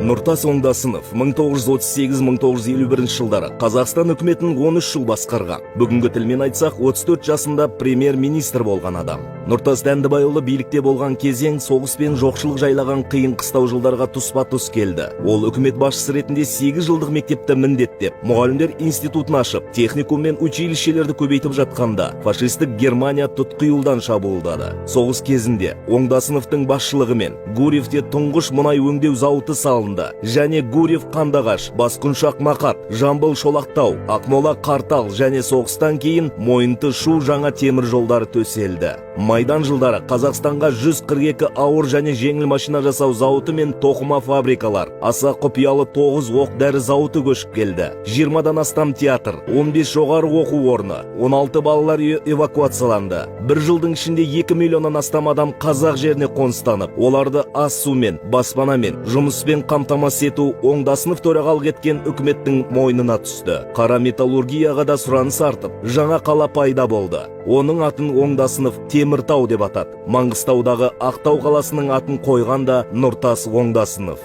Нұртас Оңдасынов 1938-1951 жылдары Қазақстан үкіметін 13 жыл басқарған. Бүгінгі тілмен айтсақ, 34 жасында премьер-министр болған адам. Нұртас Дәндібайұлы билікте болған кезең соғыс пен жоқшылық жайлаған қиын қыстау жылдарға тұспа-тұс келді. Ол үкімет басшысы ретінде 8 жылдық мектепті міндеттеп, мұғалімдер институтын ашып, техникум мен училищелерді көбейтіп жатқанда, фашистік Германия тұтқиылдан шабуылдады. Соғыс кезінде Оңдасыновтың басшылығымен Гурьевте тұңғыш мұнай өңдеу зауыты салынды, және Гурьев Қандағаш, Басқұншақ Мақат, Жамбыл Шолақтау, Ақмола Қартал және соғыстан кейін Мойынты Шу жаңа темір жолдары төселді. Майдан жылдары Қазақстанға 142 ауыр және жеңіл машина жасау зауыты мен тоқыма фабрикалар, аса құпиялы 9 оқ-дәрі зауыты көшіп келді. 20-дан астам театр, 15 жоғары оқу орны, 16 балалар үйі эвакуацияланды. Бір жылдың ішінде 2 миллионнан астам адам қазақ жеріне қоныстанып, оларды ас сумен, баспанамен, жұмыспен қамтамасыз ету Оңдасынов төрағалық еткен үкіметтің мойнына түсті. Қара металлургияға да сұраныс артып, жаңа қала пайда болды. Оның атын Оңдасынов Теміртау деп атады. Маңғыстаудағы Ақтау қаласының атын қойған да Нұртас Оңдасынов.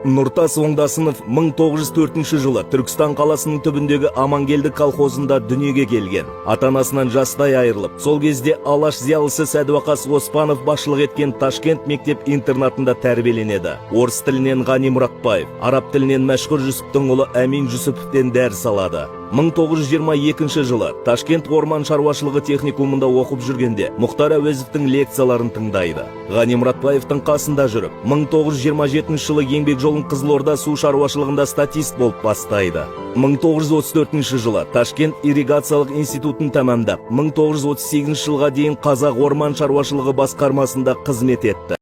Нұртас Оңдасынов 1904 жылы Түркістан қаласының түбіндегі Амангелді колхозында дүниеге келген. Ата-анасынан жастай айырылып, сол кезде Алаш зиялысы Сәдуақас Оспанов басшылық еткен Ташкент мектеп-интернатында тәрбиеленеді. Орыс тілінен Ғани Мұратбаев, араб тілінен Мәшһүр Жүсіптің ұлы Әмин Жүсіповтен дәріс алады. 1922 жылы Ташкент орман шаруашылығы техникумында оқып жүргенде Мұхтар Әуезовтің лекцияларын тыңдайды. Ғани Мұратбаевтың қасында жүріп, 1927 жылы еңбек жолын Қызылорда су шаруашылығында статист болып бастайды. 1934 жылы Ташкент ирригациялық институтын тәмамдап, 1938 жылға дейін Қазақ орман шаруашылығы басқармасында қызмет етті.